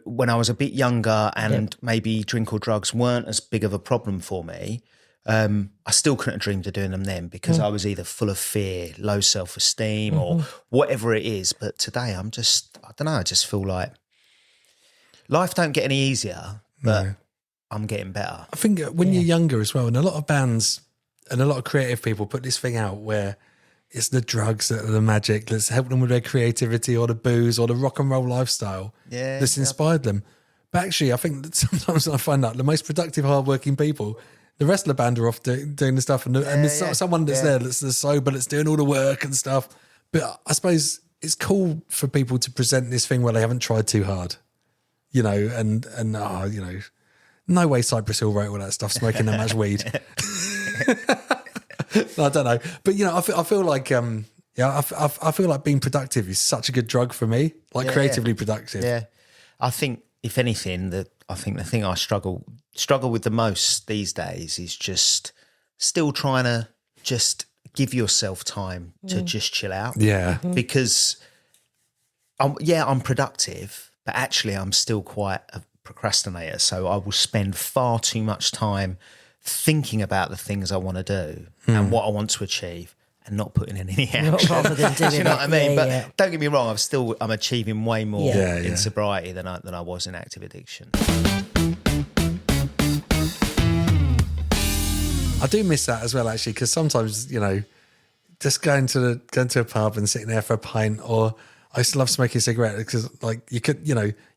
when I was a bit younger and maybe drink or drugs weren't as big of a problem for me. I still couldn't have dreamed of doing them then because I was either full of fear, low self-esteem or whatever it is. But today I just feel like life don't get any easier, but I'm getting better. I think when you're younger as well, and a lot of bands and a lot of creative people put this thing out where it's the drugs that are the magic that's helped them with their creativity or the booze or the rock and roll lifestyle that's inspired them. But actually, I think that sometimes I find out the most productive, hardworking people, the rest of the band are off doing the stuff, and there's someone that's there that's sober, that's doing all the work and stuff. But I suppose it's cool for people to present this thing where they haven't tried too hard, no way Cypress Hill wrote all that stuff, smoking that much weed. I don't know, but I feel like I feel like being productive is such a good drug for me, like creatively productive. Yeah, I think if anything, the thing I struggle with the most these days is just still trying to just give yourself time to just chill out. Yeah, because I'm productive, but actually I'm still quite a procrastinator. So I will spend far too much time thinking about the things I want to do and what I want to achieve and not putting in any action. Rather than doing Do you know what I mean? it. But Yeah. don't get me wrong, I'm achieving way more Yeah. in sobriety than I was in active addiction. I do miss that as well, actually, because sometimes just going to a pub and sitting there for a pint, or I used to love smoking a cigarette because like you could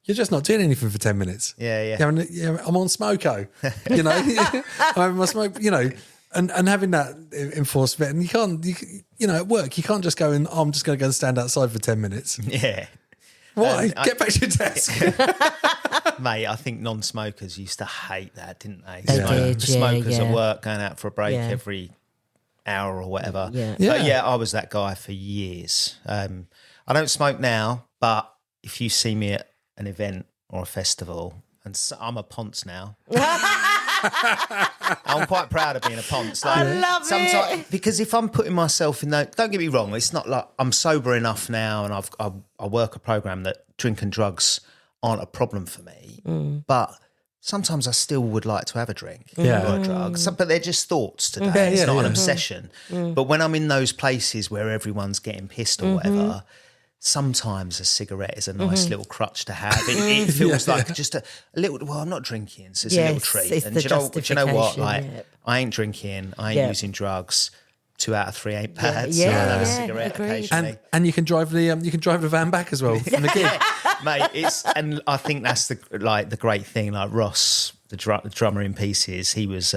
you're just not doing anything for 10 minutes. Yeah. I'm on smoko, I'm having my smoke, and having that enforced bit, and you can't, at work, you can't just go and I'm just going to go and stand outside for 10 minutes. Yeah. Why? Get back to your desk. Mate, I think non-smokers used to hate that, didn't they? They did, the smokers yeah. at work going out for a break Yeah. every hour or whatever. Yeah. But yeah, I was that guy for years. I don't smoke now, but if you see me at an event or a festival, and so, I'm a ponce now. I'm quite proud of being a ponce. Like, I love it. Because if I'm putting myself in that, don't get me wrong, it's not like I'm sober enough now and I work a program that drink and drugs aren't a problem for me. But sometimes I still would like to have a drink or a drug. But they're just thoughts today. It's not an obsession. But when I'm in those places where everyone's getting pissed or whatever, sometimes a cigarette is a nice little crutch to have. It feels like just a little, well, I'm not drinking, so it's a little treat. It's And the do you know what? justification, Like, yeah. I ain't drinking, I ain't using drugs. 2 out of 3 ain't bad. Yeah, so I'll have a yeah, cigarette agreed. occasionally. And you can drive the van back as well from the gig. Mate, and I think that's the great thing. Like Ross, the drummer in Pieces, he was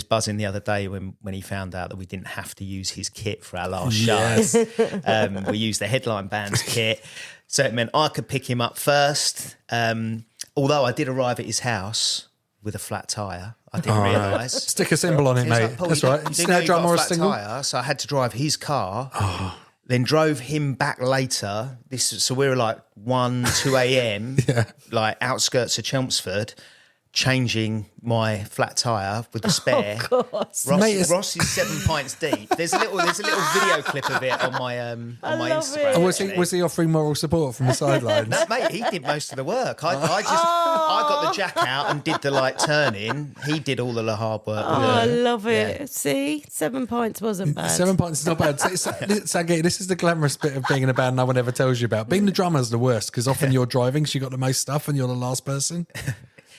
buzzing the other day when he found out that we didn't have to use his kit for our last show. We used the headline band's kit, so it meant I could pick him up first. Although I did arrive at his house with a flat tyre, I didn't realise. Stick a symbol on it, He was mate. like, "Paul, That's you right. do know Snare you've drum got or a flat single. tyre?" So I had to drive his car. Then drove him back later. So we were like 2 a.m. Like outskirts of Chelmsford, changing my flat tyre with the spare. Ross is 7 pints deep. There's a little video clip of it on my Instagram. Oh, was he offering moral support from the sidelines? No, mate, he did most of the work. I got the jack out and did the turning. He did all the hard work. I love it. See, 7 pints wasn't bad. 7 pints is not bad. Sangita, this is the glamorous bit of being in a band no one ever tells you about. Being the drummer is the worst because often you're driving, so you got the most stuff and you're the last person.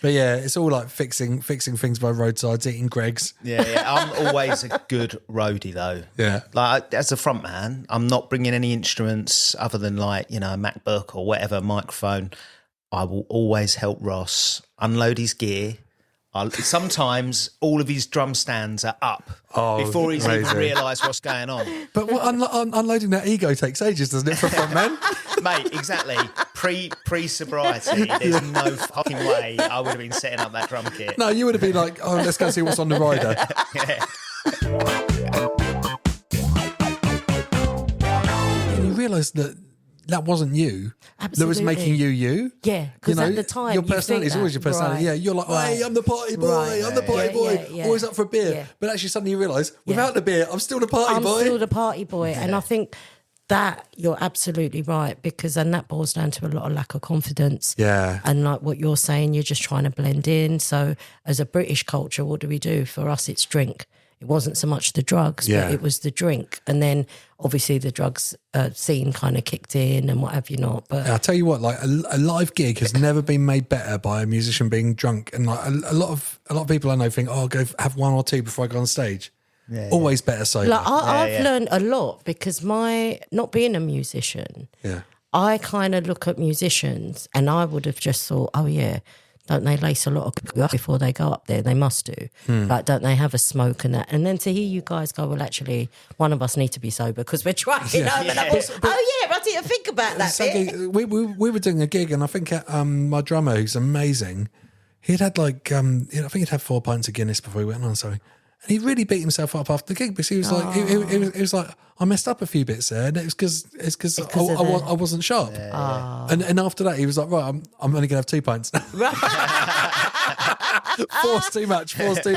But yeah, it's all like fixing things by roadsides, eating Greggs. Yeah. I'm always a good roadie though. Yeah. Like as a front man, I'm not bringing any instruments other than a MacBook or whatever microphone. I will always help Ross unload his gear. Sometimes all of his drum stands are up before he's even realised what's going on. But unloading that ego takes ages, doesn't it, for a front man? Mate, exactly. Pre-sobriety, there's no fucking way I would have been setting up that drum kit. No, you would have been like, oh, let's go see what's on the rider. And you realise that wasn't you. Absolutely. That was making you. Yeah, because at the time, your personality is always your personality. Right. Yeah, you're like, hey, I'm the party boy. Right. I'm the party boy. Yeah. Always up for a beer. Yeah. But actually, suddenly you realise, without the beer, I'm still the party boy. I'm still the party boy. And I think that you're absolutely right and that boils down to a lot of lack of confidence. Yeah. And like what you're saying, you're just trying to blend in. So as a British culture, what do? For us, it's drink. It wasn't so much the drugs, but it was the drink. And then obviously the drugs scene kind of kicked in and what have you not. But I'll tell you what, like a live gig has never been made better by a musician being drunk. And like a lot of people I know think, oh, I'll go have 1 or 2 before I go on stage. Always better sober. like I've learned a lot because not being a musician, I kind of look at musicians and I would have just thought, oh yeah, don't they lace a lot of before they go up there? They must do. Like, don't they have a smoke and that? And then to hear you guys go, well, actually, one of us need to be sober because we're trying. And I thought, oh yeah, I didn't think about that bit. We were doing a gig, and I think my drummer, who's amazing, he'd had I think he'd had 4 pints of Guinness before he went on something. And he really beat himself up after the gig because he was like, he was like, I messed up a few bits there, and it's because I wasn't sharp. And after that, he was like, right, I'm only gonna have 2 pints now. Four's too much. But But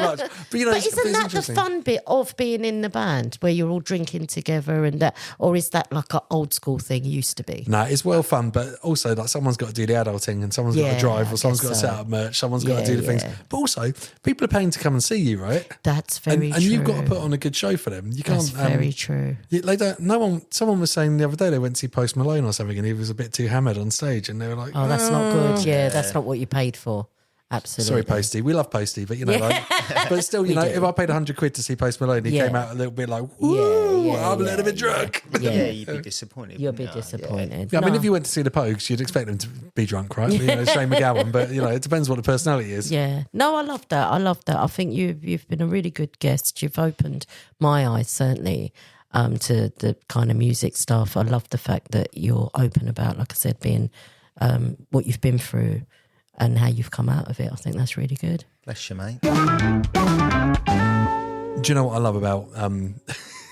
isn't that the fun bit of being in the band where you're all drinking together and that, or is that like an old school thing used to be? No, it's well fun, but also like someone's got to do the adulting and someone's got to drive or someone's got to set up merch, someone's got to do the things. But also, people are paying to come and see you, right? That's very true. And you've got to put on a good show for them. You can't. That's very true. They don't. No one. Someone was saying the other day they went to see Post Malone or something, and he was a bit too hammered on stage, and they were like, "Oh, that's not good. Yeah, that's not what you paid for." Absolutely. Sorry, Posty. We love Posty, but but still, if I paid £100 to see Post Malone, he came out a little bit like, "Woo, I'm a little bit drunk." Yeah, you'd be disappointed. You'll be disappointed. Yeah, I mean, if you went to see the Pogues, you'd expect them to be drunk, right? Shane McGowan, but it depends what the personality is. Yeah. No, I love that. I think you've been a really good guest. You've opened my eyes, certainly. to the kind of music stuff. I love the fact that you're open about, like I said, being what you've been through and how you've come out of it. I think that's really good. Bless you, mate. Do you know what I love about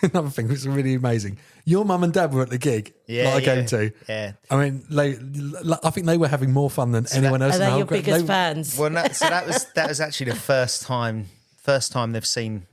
another thing which is really amazing? Your mum and dad were at the gig that I came to. Yeah. I mean, I think they were having more fun than anyone else. Are in the they whole your group. biggest fans? Well, no, so that was actually the first time they've seen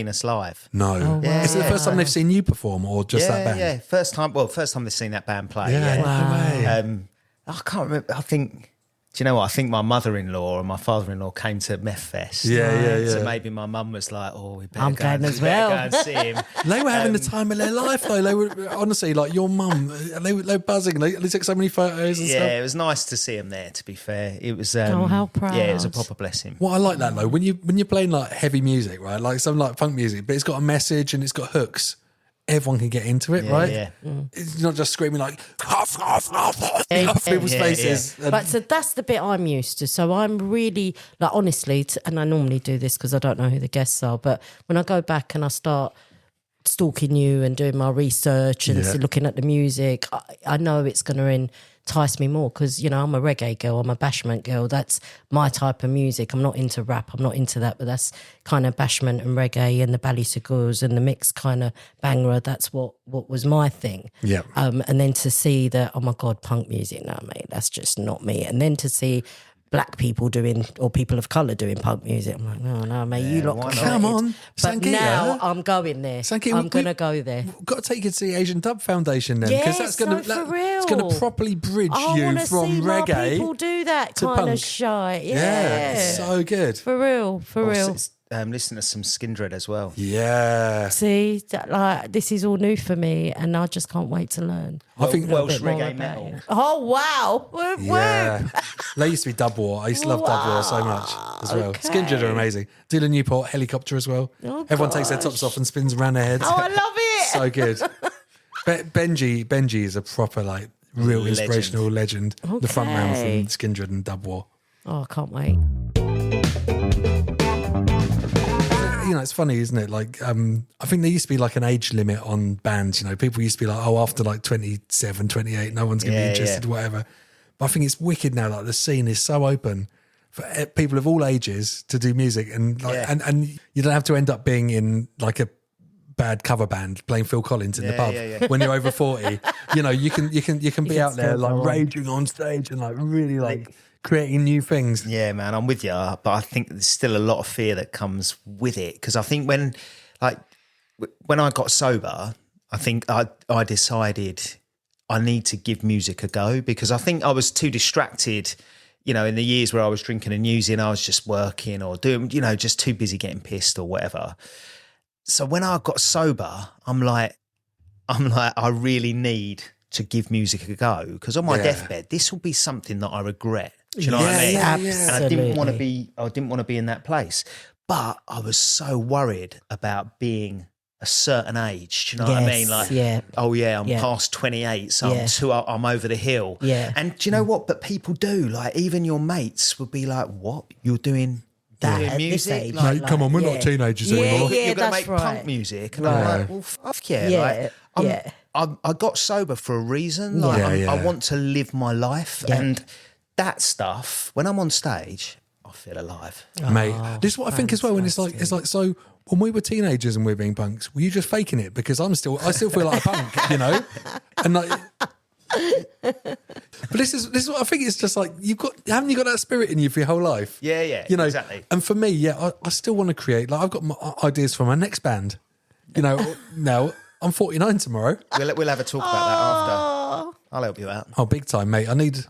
us live. No. Oh, wow. Is it the first time they've seen you perform or just that band? Yeah, first time they've seen that band play. Yeah, Yeah. no way. I can't remember. I think. Do you know what? I think my mother-in-law and my father-in-law came to Meff Fest. Yeah. So maybe my mum was like, "Oh, we better I'm go going and, as we better well." go and see him." They were having the time of their life, though. They were honestly like your mum. They were buzzing. They took so many photos and stuff. Yeah, it was nice to see him there. To be fair, it was. how proud. Yeah, it was a proper blessing. What I like that though, when you're playing like heavy music, right? Like some like funk music, but it's got a message and it's got hooks. Everyone can get into it, right? Yeah. It's not just screaming like off people's faces. And- But so that's the bit I'm used to. So I'm really, like, honestly, and I normally do this because I don't know who the guests are, but when I go back and I start stalking you and doing my research and looking at the music, I know it's going to entice me more because, you know, I'm a reggae girl, I'm a bashment girl. That's my type of music. I'm not into rap, I'm not into that, but that's kind of bashment and reggae and the ballysagurs and the mixed kind of bhangra. That's what was my thing. Yeah. And then to see that, oh my God, punk music, no, mate, that's just not me. And then to see black people doing, or people of colour doing punk music, I'm like, no, mate, you lot why not? Come on, But Sangita. now I'm going there. Sangita, I'm going to go there. We've got to take you to the Asian Dub Foundation then, Yeah, that's going so for it's real. going to properly bridge I you want to from see more reggae people do that to kind punk. of shit. Yeah, Yeah. it's so good. For real. Listen to some Skindred as well. Yeah, See, like, this is all new for me and I just can't wait to learn. I think a Welsh bit more reggae about metal. it. Oh, wow. Woo, woo. Yeah, they used to be Dub War. I used to love Dub War so much as well. Okay. Skindred are amazing. Do the Newport Helicopter as well. Oh, Everyone takes their tops off and spins around their heads. Oh, I love it. So good. Benji is a proper like real Legend. inspirational legend. The front man Okay. from Skindred and Dub War. Oh, I can't wait. You know, it's funny, isn't it? Like, I think there used to be like an age limit on bands. You know, people used to be like, oh, after like 27, 28, no one's going to be interested, whatever. But I think it's wicked now. Like the scene is so open for people of all ages to do music, and like, and you don't have to end up being in like a bad cover band playing Phil Collins in the pub when you're over 40. You know, you can be out there still like go on. raging on stage and like really like creating new things. Yeah, man, I'm with you, but I think there's still a lot of fear that comes with it because I think when I got sober, I think I decided I need to give music a go because I think I was too distracted. You know, in the years where I was drinking and using, I was just working or doing, you know, just too busy getting pissed or whatever. So when I got sober, I'm like, I really need to give music a go because on my deathbed, this will be something that I regret. Do you know what I mean? And I didn't want to be in that place. But I was so worried about being a certain age. Do you know what I mean? Like, I'm past 28, so I'm over the hill. Yeah. And do you know what? But people do. Like, even your mates would be like, "What? You're doing That at this music? age. Mate, come on, we're not teenagers anymore. Yeah, you're going to that's make punk right. music?" And I'm like, "Well, fuck yeah!" I got sober for a reason. Like, I want to live my life, and that stuff. When I'm on stage, I feel alive, Mate. This is what I think as well. When it's like so. When we were teenagers and we were being punks, were you just faking it? Because I still feel like a punk, you know. And like, but this is what I think. It's just like haven't you got that spirit in you for your whole life? Yeah, you know, exactly. And for me, I still want to create. Like I've got my ideas for my next band. You know, now I'm 49 tomorrow. We'll have a talk about that after. I'll help you out. Oh, big time, mate. I need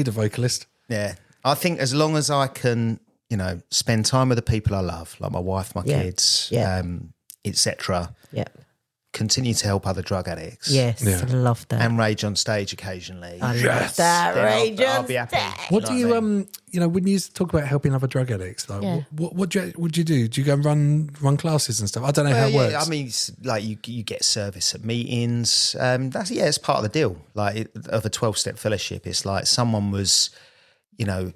a vocalist. Yeah, I think as long as I can, you know, spend time with the people I love, like my wife, my kids, etc. Yeah. Continue to help other drug addicts. Yes, I love that. And rage on stage occasionally. I love that. Then Rage I'll on be happy. stage. What do you you know, when you talk about helping other drug addicts, like what would you do? Do you go and run classes and stuff? I don't know how it works. I mean, it's like you get service at meetings. It's part of the deal. Like of a 12-step fellowship, it's like someone was, you know,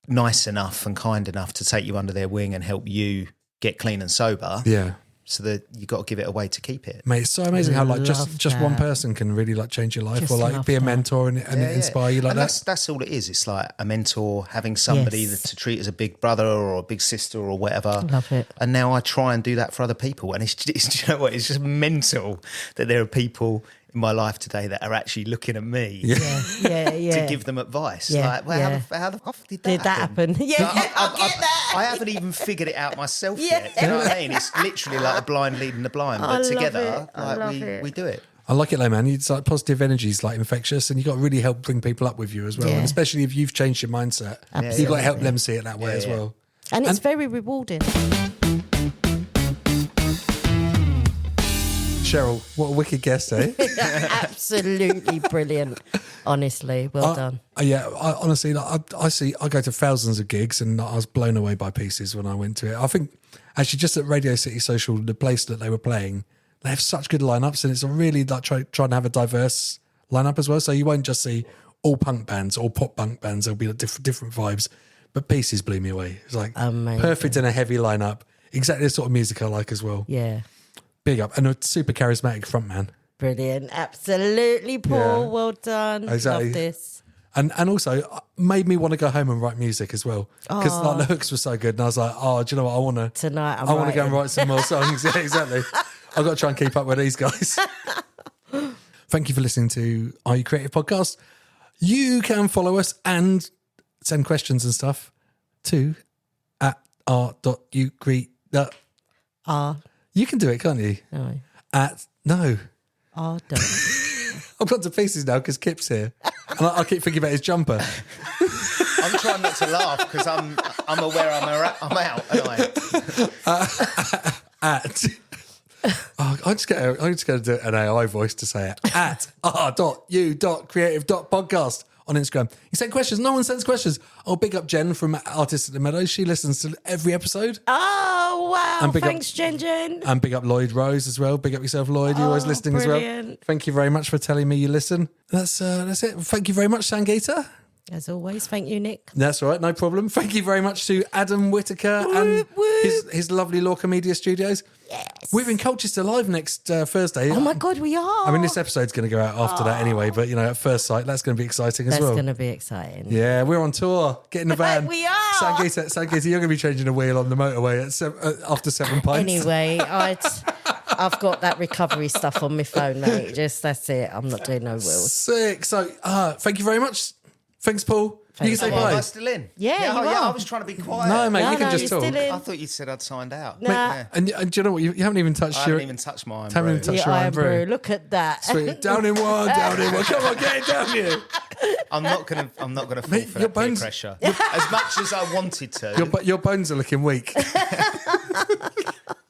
nice enough and kind enough to take you under their wing and help you get clean and sober. Yeah. so that you got to give it away to keep it. Mate, it's so amazing how like Love just one that. person can really like change your life Just or like love be a that. mentor and inspire you like and that. That's all it is. It's like a mentor, having somebody Yes. to treat as a big brother or a big sister or whatever. Love it. And now I try and do that for other people. And it's you know what? It's just mental that there are people in my life today that are actually looking at me Yeah. to give them advice. Yeah, Like, well, yeah. how the fuck did Did that happen? Yeah, Like, I get that. I haven't even figured it out myself Yeah. yet. Do you know what I mean? It's literally like the blind leading the blind, I but love together, it. I like love it. we do it. I like it though, man. It's like positive energy is like infectious, and you got to really help bring people up with you as well. Yeah. And especially if you've changed your mindset, you got to help them see it that way as well. And it's very rewarding. Cheryl, what a wicked guest, eh? Absolutely brilliant. Honestly, well done. Honestly, like, I go to thousands of gigs, and I was blown away by Pieces when I went to it. I think actually just at Radio City Social, the place that they were playing, they have such good lineups, and it's a really like trying to have a diverse lineup as well. So you won't just see all punk bands or pop punk bands. There'll be like different vibes. But Pieces blew me away. It's like Amazing. perfect in a heavy lineup. Exactly the sort of music I like as well. Yeah. Big up, and a super charismatic frontman. Brilliant. Absolutely, Paul. Yeah. Well done. Exactly. Love this. And also made me want to go home and write music as well, because like the hooks were so good, and I was like, oh, do you know what? I want to Tonight I'm I want to go and writing. write some more songs. Yeah, exactly. I've got to try and keep up with these guys. Thank you for listening to Are You Creative Podcast. You can follow us and send questions and stuff to at r.ucre. R. You can do it, can't you? No. No. R. Dot. I've got to Pieces now because Kip's here. And I keep thinking about his jumper. I'm trying not to laugh because I'm aware I'm out, aren't I? I'm just going to do an AI voice to say it. At r.u.creative.podcast on Instagram. You send questions. No one sends questions. Oh, big up Jen from Artists at the Meadows. She listens to every episode. Oh, wow. And big up- Thanks, Jen. And big up Lloyd Rose as well. Big up yourself, Lloyd. You're always listening as well. brilliant. Thank you very much for telling me you listen. That's it. Thank you very much, Sangita. As always, thank you, Nick. That's all right, no problem. Thank you very much to Adam Whitaker and his lovely Lorca Media Studios. Yes. We're in Colchester Live next Thursday. Oh, my God, we are. I mean, this episode's going to go out after that anyway, but, you know, at first sight, that's going to be exciting as That's well. going to be exciting. Yeah, we're on tour. Get in the van. We are. Sangita, you're going to be changing a wheel on the motorway after 7 pints. Anyway, I've got that recovery stuff on my phone, mate. That's it. I'm not doing no wheels. Sick. So, thank you very much. Thanks, Paul. You can say Am I bye. still in? Yeah, you I are. was trying to be quiet. No, mate, No, you can no, just you're talk. still in. I thought you said I'd signed out. Nah. Yeah. And do you know what? You haven't even touched I your... haven't even touched mine, haven't bro. even touched Yeah, your I iron am, brew. bro. Look at that. Sweet. Down in one, down in one. Come on, get it down here. I'm not gonna fall Mate, for your that peer bones- pressure. As much as I wanted to. Your bones are looking weak.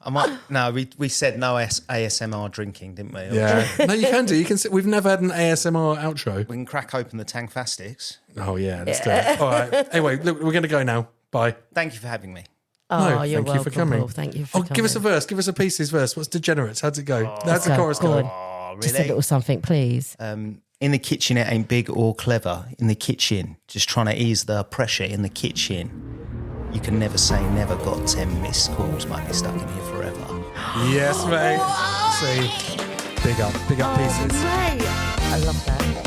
I might. No, we said no ASMR drinking, didn't we? Yeah. No, you can do. You can. We've never had an ASMR outro. We can crack open the Tangfastics. Oh yeah, let's do it. All right. Anyway, look, we're going to go now. Bye. Thank you for having me. Oh, No, you're thank you welcome, for coming. Paul. Thank you for coming. Give us a verse. Give us a Pieces verse. What's Degenerates? How's it go? How's the go. chorus Go going? on. Oh, Just a really? little something, please. In the kitchen, it ain't big or clever. In the kitchen, just trying to ease the pressure in the kitchen. You can never say never. Got 10 missed calls. Might be stuck in here forever. Yes, mate. See, big up Pieces. Great. I love that.